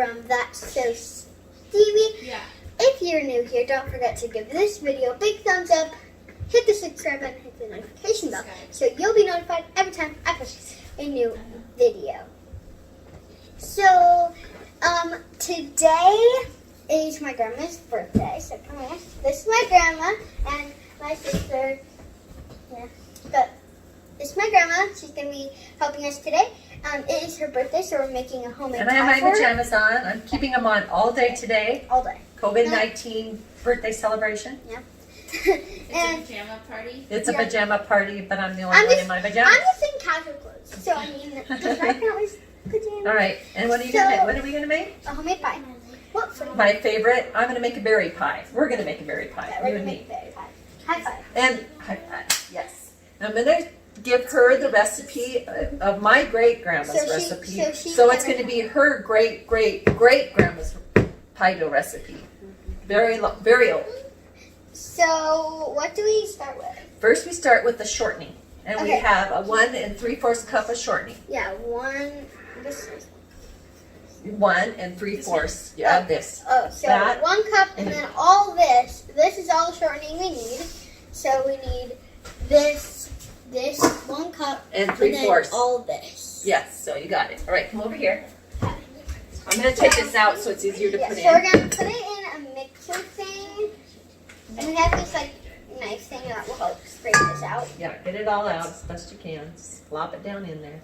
from That's So Stevie. Yeah. If you're new here, don't forget to give this video a big thumbs up, hit the subscribe button, hit the notification bell, so you'll be notified every time I post a new video. So, today is my grandma's birthday, so come here. This is my grandma and my sister. Yeah, but this is my grandma. She's going to be helping us today. It is her birthday, so we're making a homemade pie. And I have my pajamas on. I'm keeping them on all day today. All day. COVID-19 birthday celebration. Yeah. It's a pajama party. It's a pajama party, but I'm the only one in my pajamas. I'm just in casual clothes, so I mean, just right now is pajamas. All right, and what are you gonna make? What are we gonna make? A homemade pie. What for? My favorite. I'm gonna make a berry pie. We're gonna make a berry pie. Yeah, we're You gonna and make me. berry pie. High five. And high five. Yes. I'm gonna give her the recipe of my great grandma's recipe. So it's gonna be her great grandma's pie dough recipe. Very old. So what do we start with? First, we start with the shortening, and we Okay. have a 1 3/4 cup of shortening. Yeah, one. This is. 1 3/4. You add this. Oh, so That. 1 cup, and then all this. This is all the shortening we need. So we need this 1 cup, And and 3/4. then all this. Yes, so you got it. All right, come over here. I'm going to take this out so it's easier to Yeah, put so we're in. gonna put it in a mixer thing, and we have this like knife thing that will help scrape this out. Yeah, get it all out as best you can. Just flop it down in there.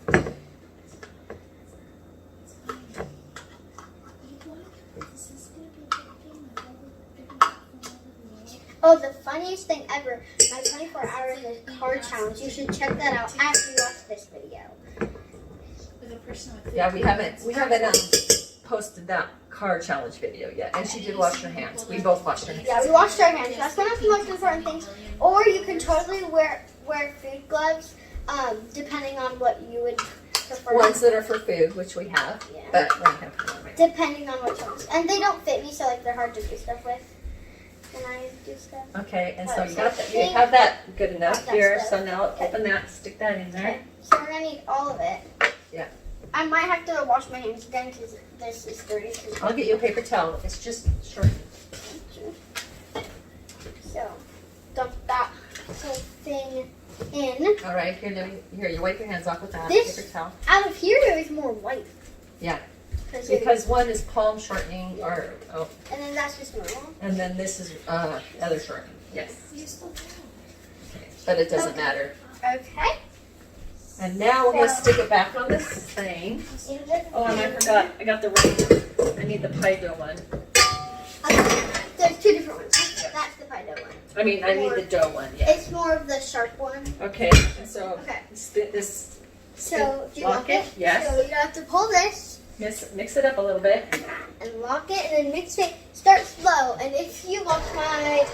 Oh, the funniest thing ever, my 24 hours of car challenge. You should check that out after you watch this video. With a person with Yeah, we haven't posted that car challenge video yet. And she did wash her hands. We both washed our hands. Yeah, we washed our hands. That's one of the most important things. Or you can totally wear food gloves, depending on what you would prefer. Ones that are for food, which we have. Yeah. But we don't have to right. Depending on which ones. And they don't fit me, so like they're hard to do stuff with. Can I do stuff? Okay, and so you got that. You have that good enough here. So now open that, stick that in there. Okay. So we're gonna need all of it. Yeah. I might have to wash my hands again because this is dirty. I'll get you a paper towel. It's just short. So dump that whole thing in. All right, here, you wipe your hands off with that This- paper towel. Out of here, there is more white. Yeah. Because Because one is palm shortening, and then that's just normal. and then this is other shortening. Yes, You still have. okay. But it doesn't matter. Okay. And now we're gonna stick it back on this thing. Oh, and I forgot. I got the wrong. I need the pie dough one. There's 2 different ones. That's the pie dough one. I mean, I need the dough one. Yeah. It's more of the sharp one. Okay. And so Okay. this. So do you lock lock it? Yes. So you have to pull this Mix it up a little bit. and lock it, and then mix it. Start slow. And if you watch my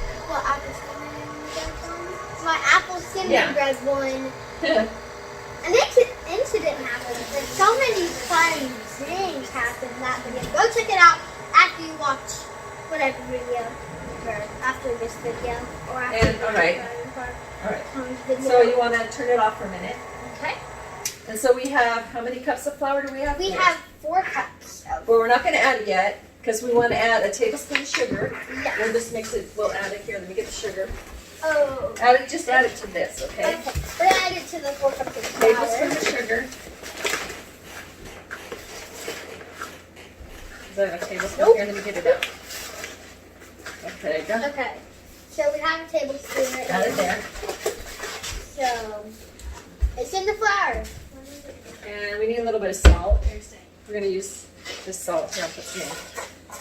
apple cinnamon bread one. An incident happened. Like so many funny things happened in that video. Go check it out after you watch whatever video, or after this video, or after And, all right. All right. Tom's video. So you want to turn it off for a minute. Okay. And so we have, how many cups of flour do we have? We have 4 cups of. Well, we're not going to add it yet because we want to add a tablespoon of sugar. Yeah. We'll just mix it. We'll add it here. Let me get the sugar. Oh. Just add it to this, okay? Okay. We're gonna add it to the 4 cups of Tablespoon flour. of sugar. Is that a tablespoon? Nope. Here, let me get it out. Okay, go. Okay. So we have a tablespoon right Add it here. there. So it's in the flour. And we need a little bit of salt. We're going to use this salt here. I'll put some in.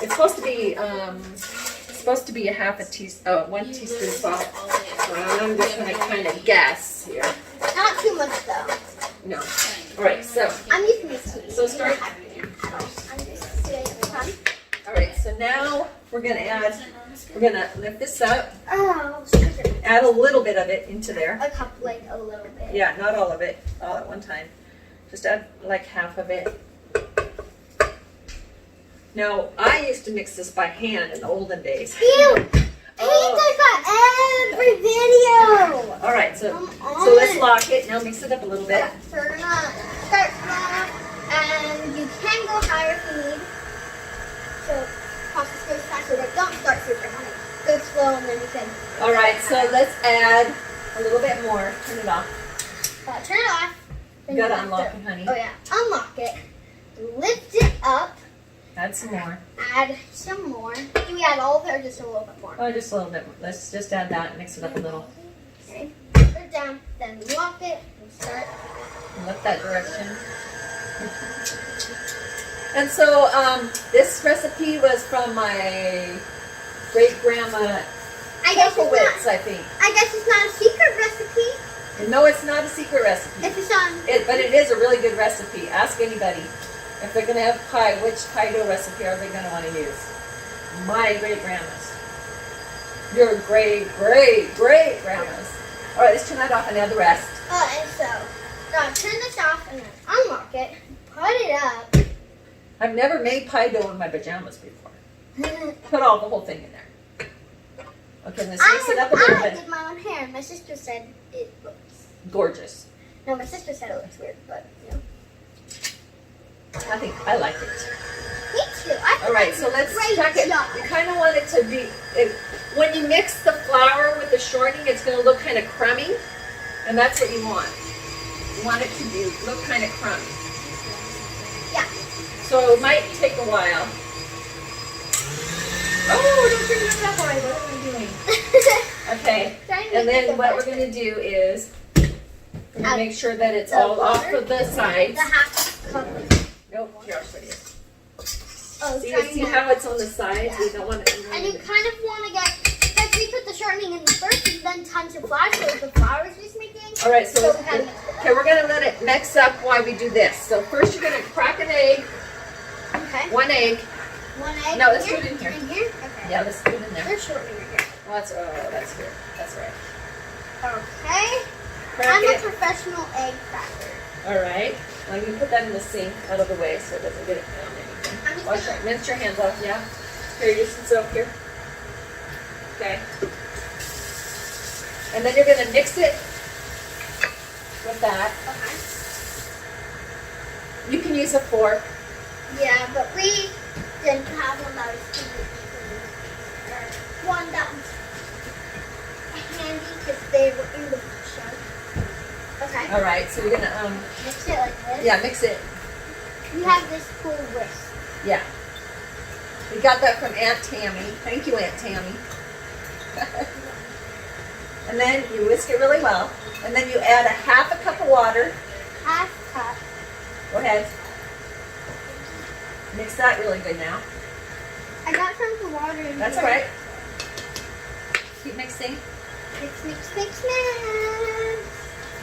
It's supposed to be a half a teaspoon, 1 teaspoon salt. So I'm just going to kind of guess here. Not too much though. No. All right, so. I'm using this tea. So start. I'm just doing it fun. All right, so now we're going to lift this up, Oh, sugar. add a little bit of it into there. A cup, like a little bit. Yeah, not all of it, all at one time. Just add like half of it. Now, I used to mix this by hand in the olden days. Ew! Does that every video! All right, so Come let's on. lock it. Now mix it up a little bit. So we're gonna start small, and you can go higher if you need. well, and then you can. All right, so let's add a little bit more. Turn it off. Turn it off. You gotta unlock it, honey. Oh yeah, unlock it. Lift it up. Add some more. Add some more. Do we add all of it or just a little bit more? Oh, just a little bit more. Let's just add that and mix it up a little. Okay. Put it down, then lock it and start. And look that direction. And so this recipe was from my great grandma I guess I think. I guess it's not a secret recipe. No, it's not a secret recipe. If it's on. But it is a really good recipe. Ask anybody. If they're going to have pie, which pie dough recipe are they going to want to use? My great-grandma's. Your great-great-great-grandma's. All right, let's turn that off and add the rest. And so, turn this off and then unlock it. Put it up. I've never made pie dough in my pajamas before. Put all the whole thing in there. Okay, let's mix it up a little I bit. did my own hair. My sister said it looks Gorgeous. No, my sister said it looks weird, but you know. I think I like it. Me too. All right, so let's check it. You kind of want it to be, when you mix the flour with the shortening, it's going to look kind of crummy, and that's what you want. You want it to look kind of crummy. Yeah. So it might take a while. Oh, don't turn it that way. What am I doing? Okay, and then what we're going to do is we're going to make sure that it's all off of the sides. The half cup. Nope, here, I'll show you. Oh, See how it's on the sides? Yeah. We don't want it. And you kind of want to get, like we put the shortening in first and then tons of flour, so the flour is just making. All right, so okay, we're going to let it mix up while we do this. So first you're going to crack an egg. Okay. One egg. One egg. No, let's do it in here. In here? Okay. Yeah, let's put it in there. There's shortening right here. That's good. That's right. Okay. Crack I'm a it. professional egg cracker. All right. Now you can put that in the sink out of the way so it doesn't get it on anything. Rinse your hands off, yeah? Here, use some soap here. Okay. And then you're going to mix it with that. Okay. You can use a fork. Yeah, but we didn't have one that was one that was handy because they were in the show. Okay. All right, so you're going to, Mix it like this. yeah, mix it. You have this cool whisk. Yeah. We got that from Aunt Tammy. Thank you, Aunt Tammy. And then you whisk it really well. And then you add a half a cup of water. Half cup. Go ahead. Mix that really good now. I got some of the water in That's here. all right. Keep mixing. Mix.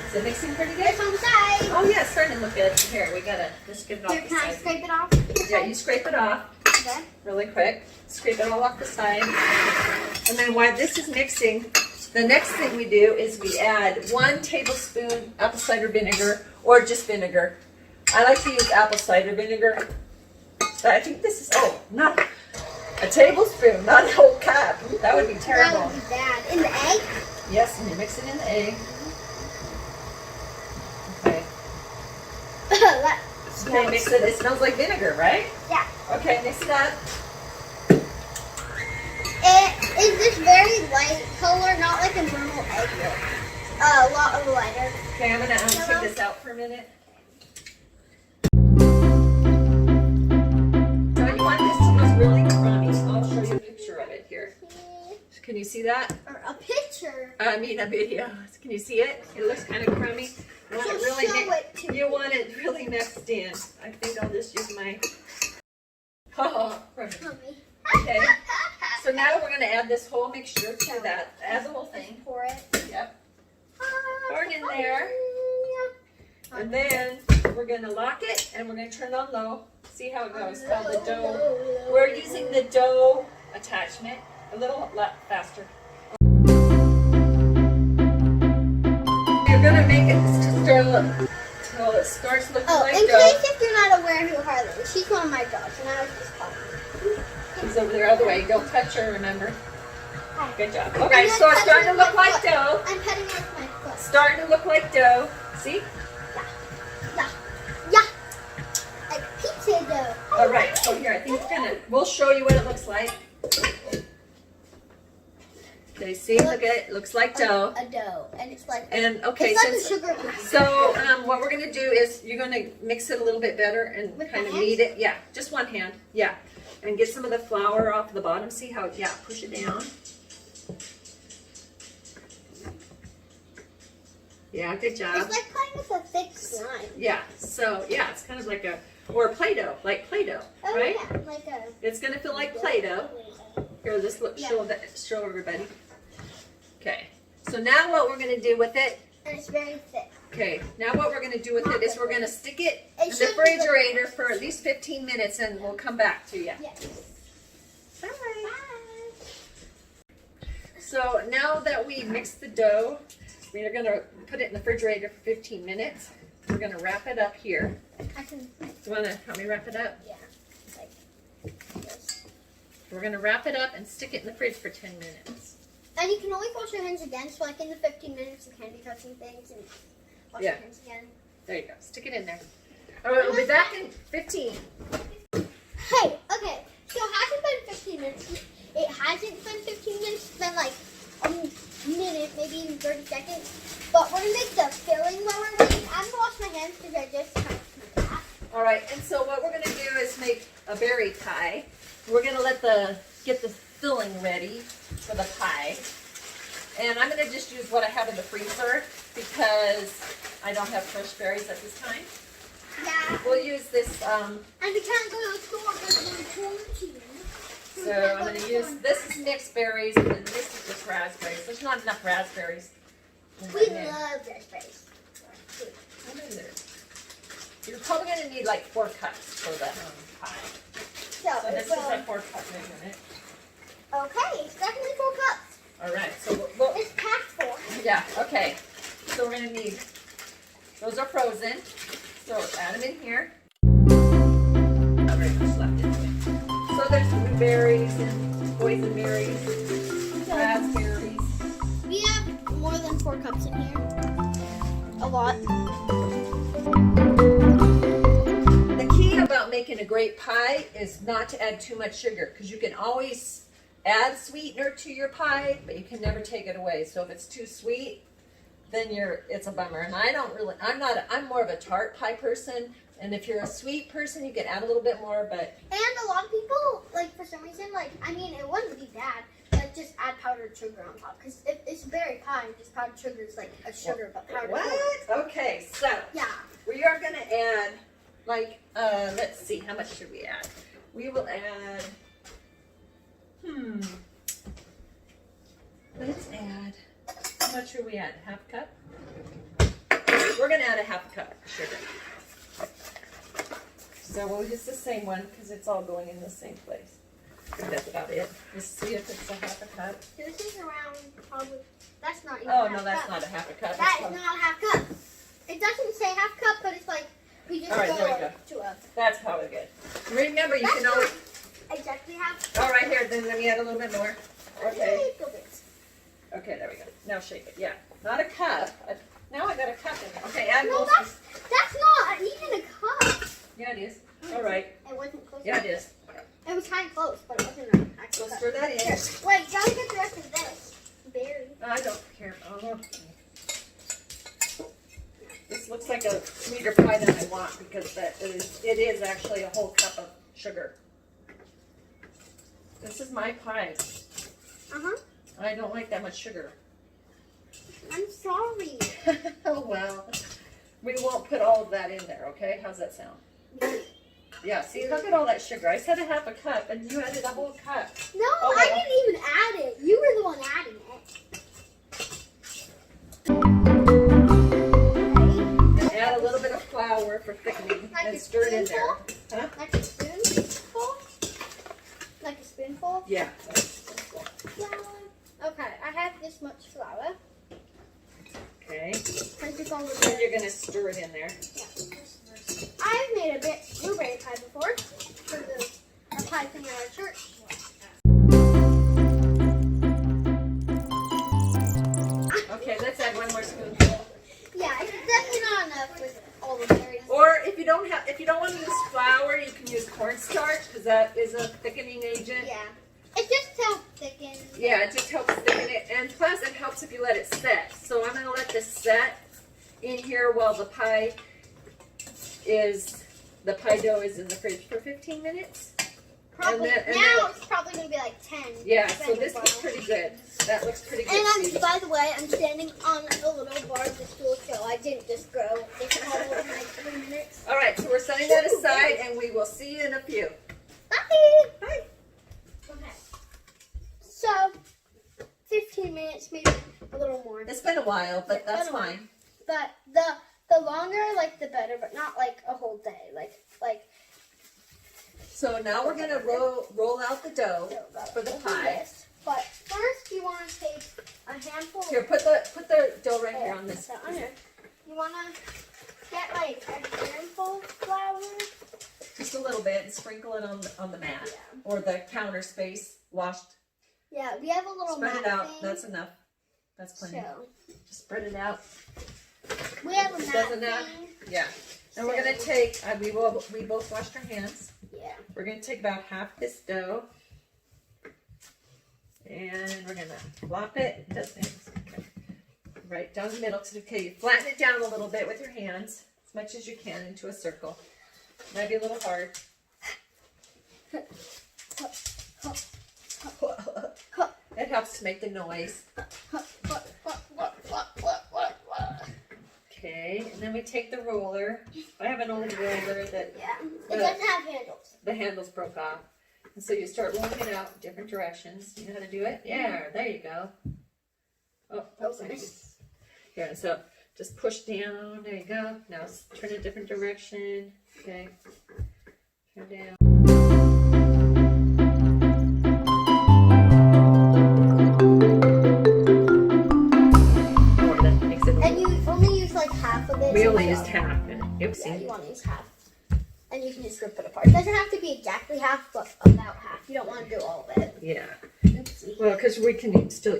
Is it mixing pretty good? It's on the side. Oh yeah, it's starting to look good. Here, we gotta just get it off Here, the can I side. scrape it off? Yeah, you scrape it off Okay. really quick. Scrape it all off the side. And then while this is mixing, the next thing we do is we add 1 tablespoon apple cider vinegar or just vinegar. I like to use apple cider vinegar. But I think this is, not a tablespoon, not a whole cup. That would be terrible. That would be bad. In the egg? Yes, and you mix it in the egg. Okay. Okay, mix it. It smells like vinegar, right? Yeah. Okay, mix it up. Is this very light color, not like a normal egg yolk? A lot of lighter. Okay, I'm gonna take this out for a minute. So you want this to look really crummy. I'll show you a picture of it here. Can you see that? Or a picture. I mean a video. Can you see it? It looks kind of crummy. You want it really you want it really mixed in. I think I'll just use my Okay. So now we're gonna add this whole mixture to that. Add the whole thing. Pour it. Yep. Pour it in there. And then we're gonna lock it and we're gonna turn it on low. See how it goes. Called the dough. We're using the dough attachment a little lot faster. You're gonna make it till it starts looking like in dough. case if you're not aware who Harley is, she's one of my dogs, and I was just talking. He's over there other way. Don't touch her, remember? Hi. Good job. Okay, so it's starting to look like dough. I'm petting it with my foot. Starting to look like dough. See? Yeah. Like pizza dough. All right. So here, I think we'll show you what it looks like. Okay, see, look at it. Looks like dough. A dough, and it's like And okay, it's like a sugar cookie. so what we're gonna do is you're gonna mix it a little bit better and With kind of my knead it. Yeah, just one hand. Yeah, and get some of the flour off the bottom. See how? Yeah, push it down. Yeah, good job. It's like playing with a thick slime. Yeah, so yeah, it's kind of like or Play-Doh, like Play-Doh, Oh right? yeah, like a. It's gonna feel like Play-Doh. Here, let's Yeah. show everybody. Okay, so now what we're gonna do with it? And it's very thick. Okay, now what we're gonna do with it is we're gonna stick it in the should be refrigerator for at least 15 minutes, and we'll come back to you. Yes. Bye. Bye. So now that we mixed the dough, we are gonna put it in the refrigerator for 15 minutes. We're gonna wrap it up here. I can. You wanna help me wrap it up? Yeah. Like this. We're gonna wrap it up and stick it in the fridge for 10 minutes. And you can always wash your hands again. So like in the 15 minutes, you can't be touching things and wash your hands again. There you go. Stick it in there. All right, we'll be back in 15. Hey, okay. So it hasn't been 15 minutes. It hasn't been 15 minutes. It's been like a minute, maybe even 30 seconds. But we're gonna make the filling while we're waiting. I'm gonna wash my hands because I just touched my hat. All right, and so what we're gonna do is make a berry pie. We're gonna get the filling ready for the pie. And I'm gonna just use what I have in the freezer because I don't have fresh berries at this time. Yeah. We'll use this, And we can't go to the store because we're quarantined. so I'm gonna use, this is mixed berries and then this is just raspberries. There's not enough raspberries. We love raspberries. What is it? You're probably gonna need like 4 cups for the pie. So this is a 4-cup measurement. Okay, it's definitely 4 cups. All right, so we'll It's packed for. yeah, okay. So we're gonna need, those are frozen. So add them in here. Not very much left in it. So there's blueberries and boysenberries, raspberries. We have more than 4 cups in here. A lot. The key about making a great pie is not to add too much sugar because you can always add sweetener to your pie, but you can never take it away. So if it's too sweet, then it's a bummer. And I'm more of a tart pie person. And if you're a sweet person, you can add a little bit more, but. And a lot of people, like, for some reason, like, I mean, it wouldn't be bad, but just add powdered sugar on top. Because if it's berry pie, just powdered sugar is like a sugar, but powdered What? sugar. Okay, so. Yeah. We are gonna add, like, let's see, how much should we add? We will add, let's add, how much should we add? Half cup? We're gonna add a half cup of sugar. So we'll use the same one because it's all going in the same place. I think that's about it. Let's see if it's a half a cup. This is around probably, that's not even Oh, half no, that's cup. not a half a cup. That is not a half cup. It doesn't say half cup, but it's like, we just All right, there we go go. to a, That's probably good. Remember, you that's can not always, exactly half. all right, here, then let me add a little bit more. Okay. Little bit. Okay, there we go. Now shake it. Yeah, not a cup. Now I got a cup in there. Okay, add No, most. that's not even a cup. Yeah, it is. All right. It wasn't close. Yeah, it is. It was kind of close, but it wasn't an So actual cup. stir that in. Here, wait, you gotta get the rest of this. Berry. I don't care. Oh, okay. This looks like a sweeter pie than I want because it is actually a whole cup of sugar. This is my pie. Uh-huh. I don't like that much sugar. I'm sorry. Oh, well. We won't put all of that in there, okay? How's that sound? Yeah, see, look at all that sugar. I said a half a cup, and you added a whole cup. No, Oh, I well. didn't even add it. You were the one adding it. And add a little bit of flour for thickening Like and a stir it in there. spoonful? Huh? Like a spoonful? Like a spoonful? Yeah. Flour. Okay, I have this much flour. Okay. Because it's all the Then you're going to stir it in there. I've made a blueberry pie before for our pie thing at our church. Okay, let's add one more spoonful. Yeah, it's definitely not enough with all the berries. Or if you don't want to use flour, you can use cornstarch because that is a thickening agent. Yeah, it just helps thicken. Yeah, it just helps thicken it. if you let it set. So I'm gonna let this set in here while the pie dough is in the fridge for 15 minutes. Probably, and now then, it's probably going to be like 10. yeah, so this looks pretty good. That looks pretty good. And by the way, I'm standing on a little bar of the stool, so I didn't just go this all in like 3 minutes. All right, so we're setting that aside, and we will see you in a few. Bye! Bye. Okay. So, 15 minutes, maybe a little more. It's been a while, but that's fine. But the longer, like, the better, but not like a whole day. Like. So now we're gonna roll out the dough for the pie. But first, you want to take a handful. Here, put the dough right here on this. You want to get like a handful of flour. Just a little bit and sprinkle it on the mat or the counter space washed. Yeah, we have a little spread mat it out. thing. That's enough. That's plenty. So, just spread it out. We have a mat thing. Yeah. And we're gonna take. We both washed our hands. Yeah. We're gonna take about half this dough, and we're gonna flop it. Okay. Right down the middle. Okay, you flatten it down a little bit with your hands, as much as you can, into a circle. Might be a little hard. It helps to make the noise. Okay, and then we take the roller. I have an old roller that it doesn't have handles. The handles broke off. And so you start rolling it out in different directions. You know how to do it? Yeah, there you go. Oh, nice. Here, and so just push down. There you go. Now turn a different direction. Okay. Turn down. And you only use like half of it. We only used half. Oopsie. Yeah, you want to use half. And you can just rip it apart. It doesn't have to be exactly half, but about half. You don't want to do all of it. Yeah. Oopsie. Well, because we can still,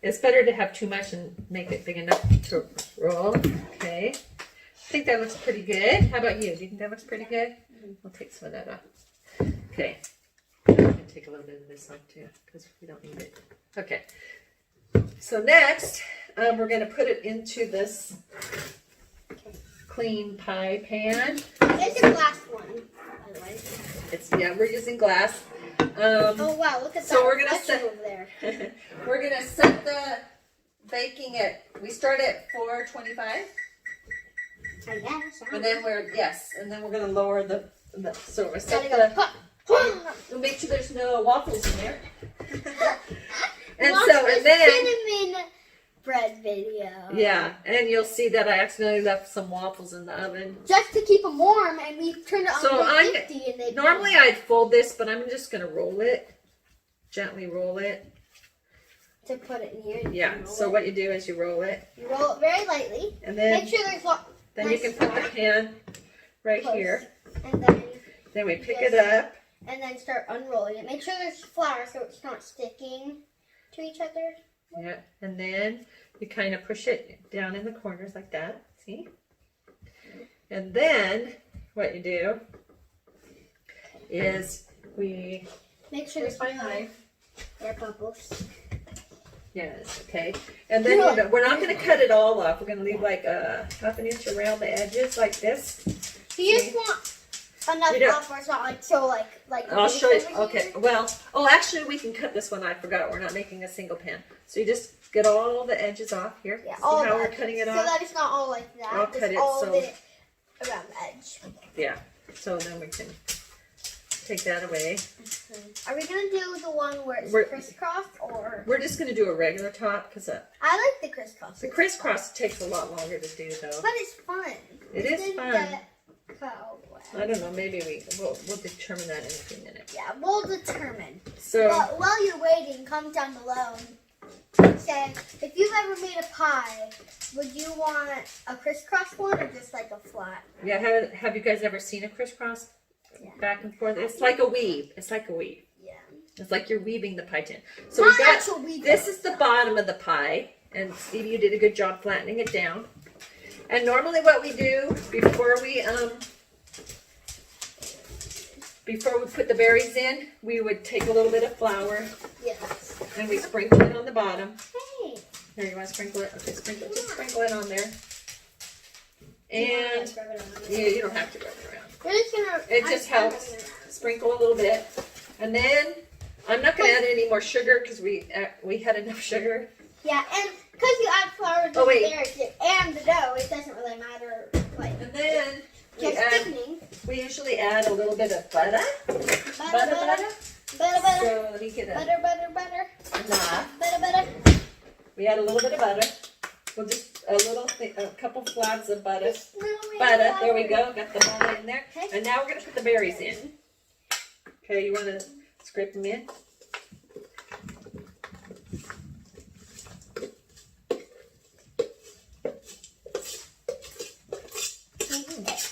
it's better to have too much and make it big enough to roll. Okay. I think that looks pretty good. How about you? Do you think that looks pretty good? I'll take some of that off. Okay. I'm going to take a little bit of this off too, because we don't need it. Okay. So next, we're going to put it into this clean pie pan. It's a glass one, by the way. We're using glass. Oh wow, look at so that. We're gonna set over there. We're gonna set the baking at. We start at 425. I guess. And then we're gonna lower the so we're set we'll make sure there's no waffles in there. And then cinnamon bread video. Yeah, and you'll see that I accidentally left some waffles in the oven. Just to keep them warm, and we turned it on so 50 and they normally I'd fold this, but I'm just gonna roll it, gently roll it. To put it in here. Yeah. So what you do is you roll it. You roll it very lightly. And then make sure there's then you can put the pan right here. And then we pick it up. And then start unrolling it. Make sure there's flour so it's not sticking to each other. Yeah, and then you kind of push it down in the corners like that. See? And then what you do is we make sure there's my knife. Air bubbles. Yes, okay. And then we're not going to cut it all off. We're going to leave like a half an inch around the edges like this. You just want enough off where it's not like so like I'll show you. Okay. Well, actually we can cut this one. I forgot. We're not making a single pan. So you just get all the edges off here. Yeah, see all how the we're edges. cutting it so off? that it's not all like that. I'll cut it all so around the edge. Yeah. So then we can take that away. Are we gonna do the one where it's crisscrossed, or we're just gonna do a regular top because I like the crisscross. The crisscross takes a lot longer to do though. But it's fun. It is fun. I don't know. Maybe we'll determine that in a few minutes. Yeah, we'll determine. So but while you're waiting, comment down below and say if you've ever made a pie, would you want a crisscross one or just like a flat? Yeah. Have you guys ever seen a crisscross? Yeah. Back and forth. It's like a weave. It's like a weave. Yeah. It's like you're weaving the pie tin. So Not we got actual weaving. This is the bottom of the pie, and Stevie, you did a good job flattening it down. And normally, what we do before we put the berries in, we would take a little bit of flour. Yes. And we sprinkle it on the bottom. Hey. Here, you want to sprinkle it? Okay, just sprinkle it on there. And yeah, you don't have to rub it around. We're just gonna. It just helps. Sprinkle a little bit, and then I'm not gonna add any more sugar because we had enough sugar. Yeah, and because you add flour to the berries and the dough, it doesn't really matter. Like, and then thickening. We usually add a little bit of butter. Butter. So let me get Butter. enough. Butter. We add a little bit of butter. We'll just a couple flabs of butter. Butter. There we go. Got the butter in there. Okay. And now we're gonna put the berries in. Okay, you want to scrape them in?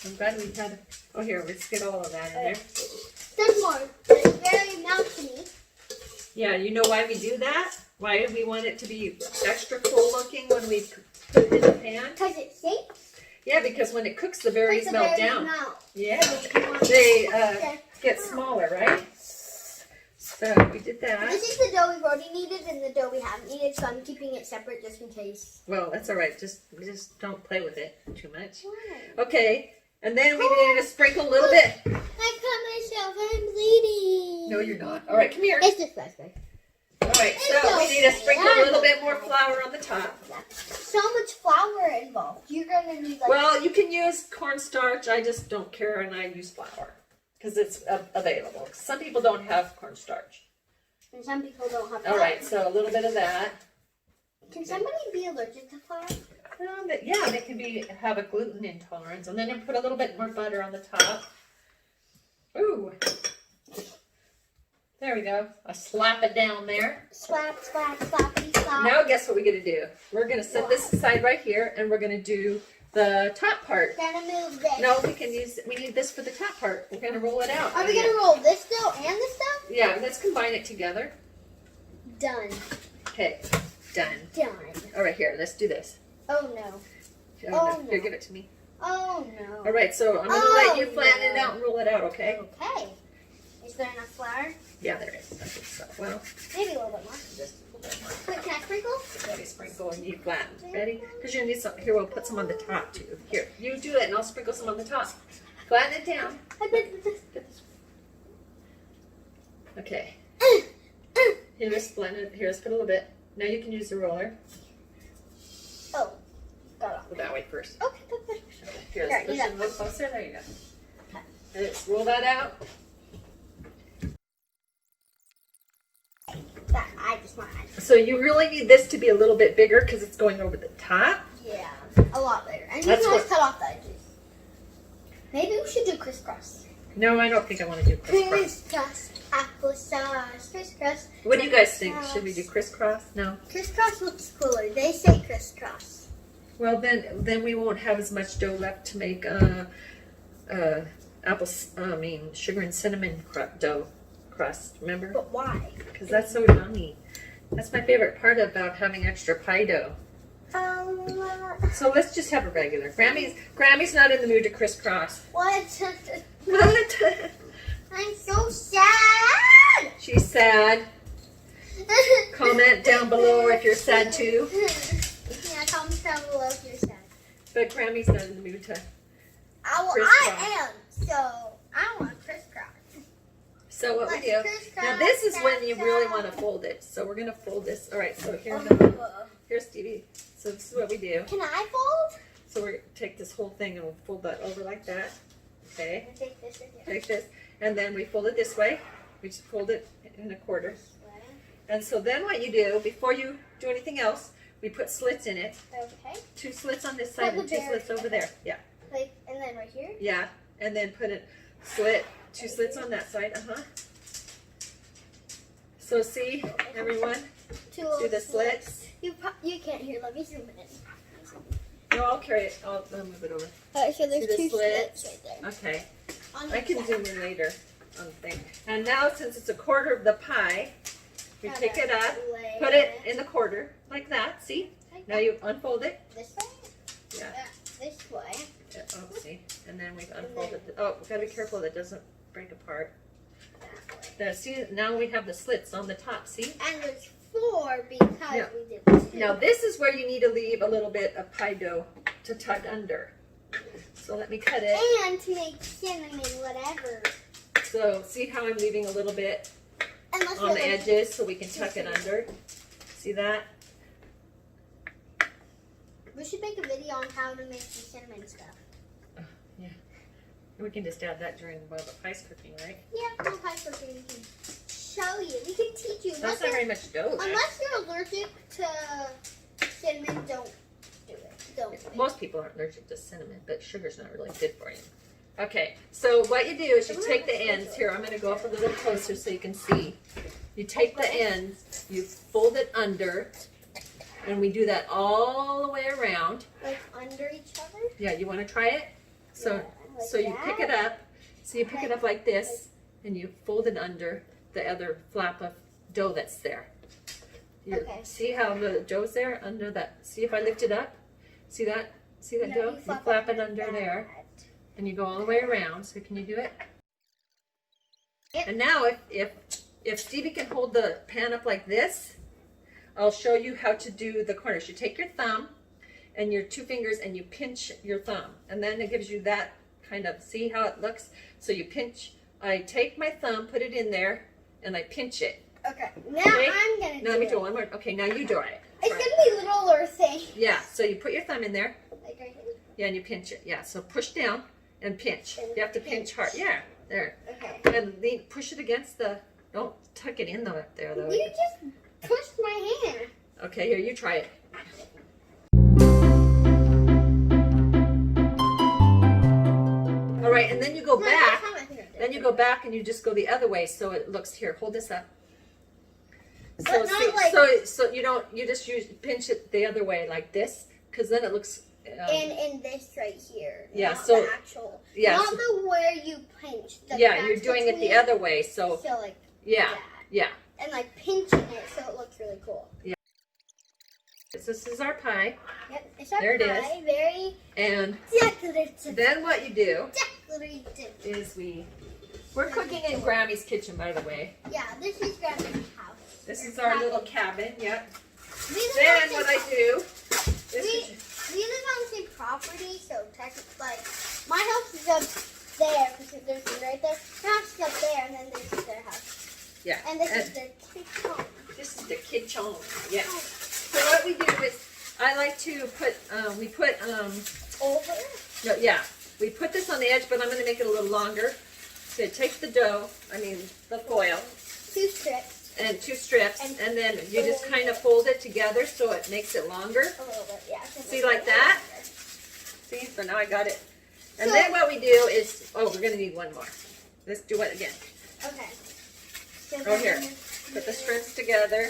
I'm glad we had. Oh, here, let's get all of that in there. There's more. It's very mountainy. Yeah, you know why we do that? Why do we want it to be extra cool looking when we put it in the pan? Because it shakes. Yeah, because when it cooks, the berries melt down. Yeah, Okay. they get smaller, right? So we did that. This is the dough we've already kneaded and the dough we haven't kneaded, so I'm keeping it separate just in case. Well, that's all right. Just don't play with it too much. Why? Okay, and then we need to sprinkle a little bit. I cut myself. I'm bleeding. No, you're not. All right, come here. It's just plastic. All right, so we need to sprinkle a little bit more flour on the top. So much flour involved. You're gonna need like. Well, you can use cornstarch. I just don't care, and I use flour because it's available. Some people don't have cornstarch. And some people don't have. All right, so a little bit of that. Can somebody be allergic to flour? Yeah, they can have a gluten intolerance, and then I put a little bit more butter on the top. Ooh. There we go. I slap it down there. Slap, slappity, slap. Now guess what we're going to do? We're going to set this aside right here, and we're going to do the top part. Gonna move this. No, we need this for the top part. We're going to roll it out. Are we gonna roll this dough and this dough? Yeah, let's combine it together. Done. Okay, done. Done. All right, here, let's do this. Oh no. Oh, no. Here, give it to me. Oh no. All right, so I'm going to let you flatten it out and roll it out, okay? Okay. Is there enough flour? Yeah, there is. I think so. Well, Maybe a little bit more. just a little bit more. Wait, can I sprinkle? Ready, sprinkle, and you flatten. Ready? Because you need some. Here, we'll put some on the top too. Here, you do it, and I'll sprinkle some on the top. Flatten it down. I bet this. Okay. Here, let's blend it. Here, let's put a little bit. Now you can use the roller. Oh, got off. Go that way first. Okay, good. Here, Right, let's push yeah. it a little closer. There you go. And let's roll that out. That I just want. So you really need this to be a little bit bigger because it's going over the top. Yeah, a lot bigger. And you That's can always what- cut off the edges. Maybe we should do crisscross. No, I don't think I want to do crisscross. Crisscross, applesauce, crisscross. What do you guys think? Should we do crisscross? No. Crisscross looks cooler. They say crisscross. Well, then we won't have as much dough left to make sugar and cinnamon dough crust. Remember? But why? Because that's so yummy. That's my favorite part about having extra pie dough. So let's just have a regular. Grammy's not in the mood to crisscross. What? What? I'm so sad. She's sad. Comment down below if you're sad too. Yeah, comment down below if you're sad. But Grammy's not in the mood to. I am. So I want crisscross. So what we do, Crisscross, now this is when you really want to fold it. So we're going to fold this. All right, so here's Stevie. So this is what we do. Can I fold? So we take this whole thing and we'll fold that over like that. Okay, Take this right here. take this. And then we fold it this way. We just fold it in a quarter. And so then what you do, before you do anything else, we put slits in it. Okay. 2 slits on this side and 2 slits over there. Yeah. Like, and then right here? Yeah. And then put a slit, 2 slits on that side. So see, everyone? Two the slits. You can't hear. Let me zoom in. No, I'll carry it. I'll move it over. So there's See the 2 slits? slits right there. Okay. On I the can side. zoom in later on the thing. And now, since it's a quarter of the pie, we pick it up, put it in the quarter, like that, see? Now you unfold it. This way? Yeah. This way. Yeah, oh, see? And then we unfold it. Oh, we've got to be careful that it doesn't break apart. That way. There, see, now we have the slits on the top, see? And there's 4 because Yeah. we did 2. Now this is where you need to leave a little bit of pie dough to tuck under. So let me cut it. And to make cinnamon, whatever. So see how I'm leaving a little bit Unless on the edges so we can tuck it under. See that? We should make a video on how to make the cinnamon stuff. Yeah. We can just add that during while the pie's cooking, right? Yeah, no pie cooking. We can show you. We can teach you. That's not very much dough there. Unless you're allergic to cinnamon, don't do it. Don't do it. Most people aren't allergic to cinnamon, but sugar's not really good for you. Okay, so what you do is you take the ends. Here, I'm going to go up a little closer so you can see. You take the ends, you fold it under, and we do that all the way around. Like under each other? Yeah, you want to try it? So, Yeah, like so you pick it that. up. So you pick it up like this, and you fold it under the other flap of dough that's there. Okay. See how the dough's there under that? See if I lift it up? See that? See that No, dough? you You flap flap it under under that. there, and you go all the way around. So can you do it? Yep. And now if Stevie can hold the pan up like this, I'll show you how to do the corners. You take your thumb and your 2 fingers and you pinch your thumb, and then it gives you that kind of, see how it looks? So you pinch, I take my thumb, put it in there, and I pinch it. Okay. Now Okay? I'm going to Now do let me it. do one more. Okay, now you do it. It's Right. going to be littler things. Yeah, so you put your thumb in there. Like right here. Yeah, and you pinch it. Yeah, so push down and pinch. And You have to pinch hard. Yeah, there. Okay. And lean, push it against the, don't tuck it in though up there though. You just pushed my hand. Okay, here, you try it. All right, and then you go No, back. that's how I think I did. Then you go back and you just go the other way so it looks, here, hold this up. So, But not like- so you don't, you just pinch it the other way like this, because then it looks. And in this right here. Yeah, Not so- the actual. yeah, Not so- the where you pinch. The Yeah, cracks you're doing it the between. other way, so So like yeah, that. yeah. And like pinching it so it looks really cool. So this is our pie, Yep. It's our There it is. pie. Very and decorative. then what you do Decorative. is we're cooking in Grammy's kitchen, by the way. Yeah, this is Grammy's house. This Or is our cabin. little cabin. Yep. We live Then on what the I do We, is we live on the same property, so technically, like, my house is up there because there's one right there. My house is up there, and then there's their house. yeah. And this is the kitchen. This is the kitchen. Yeah. So what we do is I like to put we put Over. no, yeah, we put this on the edge, but I'm going to make it a little longer. So you take the dough, I mean the foil, 2 strips. and 2 strips, and then you just kind of fold it together so it makes it longer. A little bit, yeah. See, like that? See, so now I got it. And So- then what we do is, oh, we're going to need one more. Let's do it again. Okay. So Oh, here. then- Put the strips together.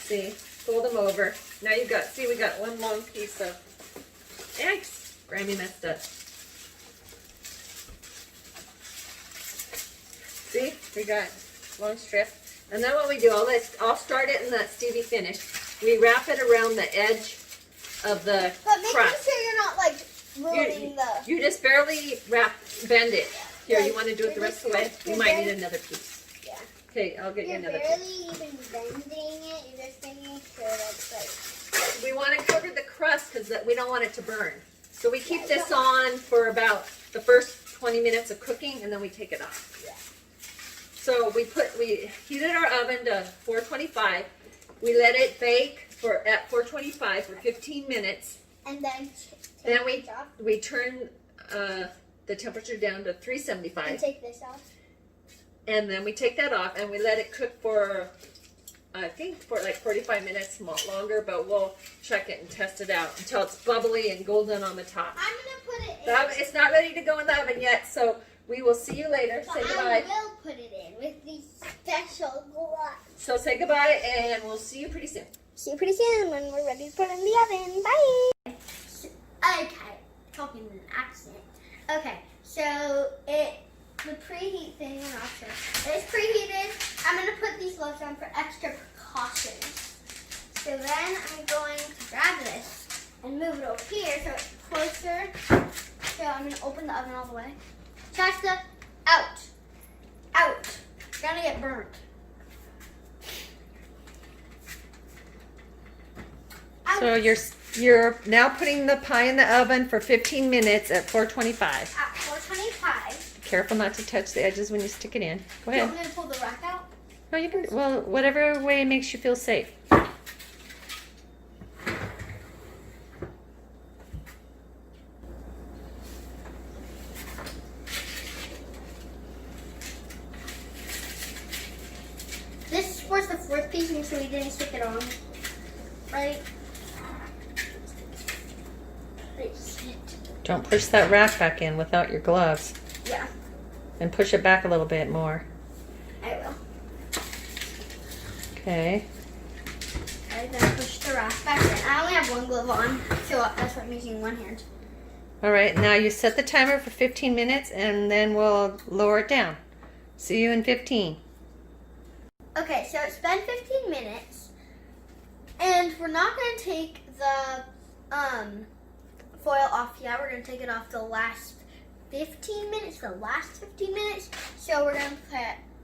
See, fold them over. Now you got, see, we got one long piece of, yikes, Grammy messed up. See, we got long strip. And then what we do, I'll start it and let Stevie finish. We wrap it around the edge of the But make crust. sure you're not, like, ruining the... You just barely bend it. Here, you Like, want to do it the rest of the way? You you're might very- need another piece. Yeah. Okay, I'll get you You're another piece. barely even bending it. You're just making sure that's, like... We want to cover the crust because we don't want it to burn. So we keep this on for about the first 20 minutes of cooking, and then we take it off. Yeah. So we heated our oven to 425. We let it bake at 425 for 15 minutes. And then Then take it off. we turn the temperature down to And 375, take this off. and then we take that off and we let it cook for, I think, for like 45 minutes longer, but we'll check it and test it out until it's bubbly and golden on the top. I'm going to put it in. The oven, it's not ready to go in the oven yet, so we will see you later. But Say I goodbye. will put it in with these special gloves. So say goodbye, and we'll see you pretty soon. See you pretty soon when we're ready to put it in the oven. Bye. Okay, talking in an accent. Okay, so the preheat thing went off. It's preheated. I'm gonna put these gloves on for extra precautions. So then I'm going to grab this and move it over here so it's closer. So I'm gonna open the oven all the way. Shasta, out. Out. You're gonna get burnt. So you're now putting the pie in the oven for 15 minutes at 425. At 425. Careful not to touch the edges when you stick it in. Go Do you ahead. want me to pull the rack out? No, you can. Well, whatever way makes you feel safe. This was the fourth piece, and so we didn't stick it on. Right? Don't push that rack back in without your gloves. Yeah, And push it back a little bit more. I will. Okay. I'm gonna push the rack back in. I only have one glove on, so that's why I'm using one hand. All right, now you set the timer for 15 minutes and then we'll lower it down. See you in 15. Okay, so it's been 15 minutes, and we're not gonna take the foil off yet. We're gonna take it off the last 15 minutes, So we're gonna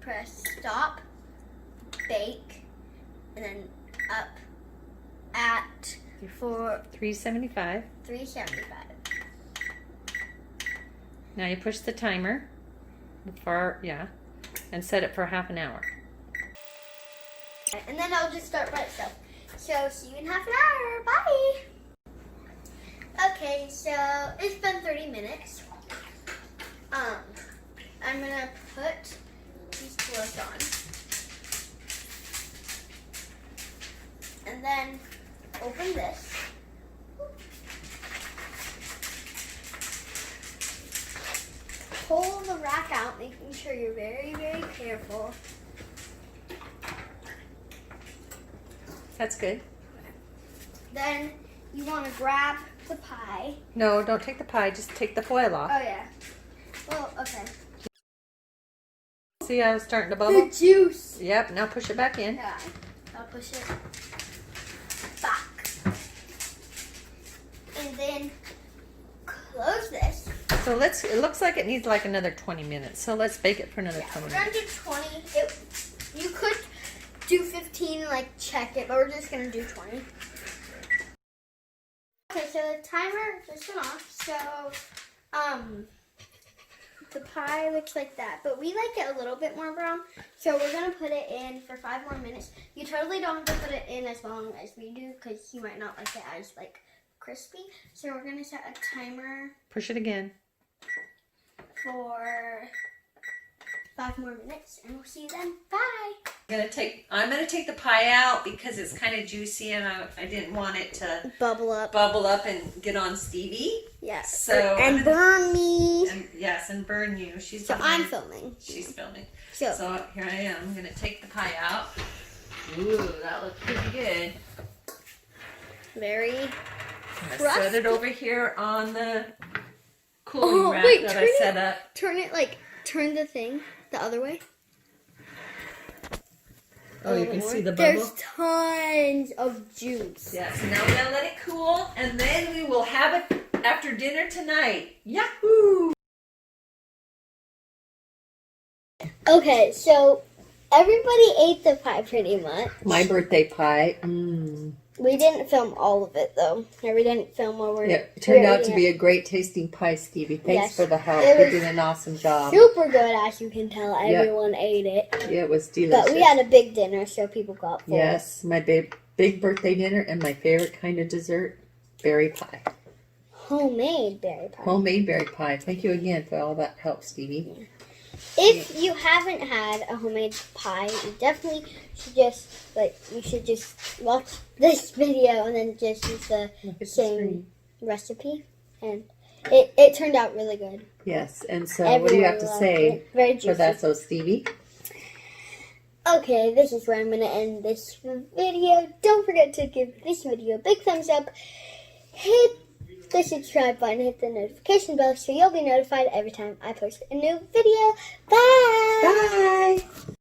press stop, bake, and then up at 375. 375. Now you push the timer and set it for half an hour. And then I'll just start by itself. So see you in half an hour. Bye. Okay, so it's been 30 minutes. I'm gonna put these gloves on, and then open this. Pull the rack out, making sure you're very, very careful. That's good. Then you want to grab the pie. No, don't take the pie, just take the foil off. Oh yeah. Well, okay. See how it's starting to bubble? The juice. Yep, now push it back in. Yeah, I'll push it back. And then close this. So it looks like it needs like another 20 minutes. So let's bake it for another 20 We're gonna minutes. do 20. You could do 15, like check it, but we're just gonna do 20. Okay, so the timer just went off. So, the pie looks like that, but we like it a little bit more brown. So we're gonna put it in for 5 more minutes. You totally don't have to put it in as long as we do, because you might not like it as like crispy. So we're gonna set a timer. Push it again. For 5 more minutes, and we'll see you then. Bye. I'm gonna take the pie out because it's kind of juicy and I didn't want it to Bubble up. and get on Stevie. Yes. So and burn me. And burn you. So I'm filming. She's filming. So Here I am. I'm gonna take the pie out. Ooh, that looks pretty good. very. I'm gonna set it over here on the cooling rack that I set up. Turn the thing the other way. Oh, you can see the bubble? There's tons of juice. Yes, now we're gonna let it cool, and then we will have it after dinner tonight. Yahoo! Okay, so everybody ate the pie pretty much. My birthday pie. We didn't film all of it though. We didn't film over. Yeah, it turned out to be a great tasting pie, Stevie. Thanks for the help. You did an awesome job. Super good, as you can tell. Everyone ate it. Yeah, it was delicious. But we had a big dinner, so people got full. Yes, my big birthday dinner and my favorite kind of dessert, berry pie. Homemade berry pie. Homemade berry pie. Thank you again for all that help, Stevie. If you haven't had a homemade pie, you definitely should just watch this video and then just use the same recipe. And it turned out really good. Yes, and so what do you have to say for that, so Stevie? Okay, this is where I'm going to end this video. Don't forget to give this video a big thumbs up. Hit the subscribe button, hit the notification bell so you'll be notified every time I post a new video. Bye! Bye!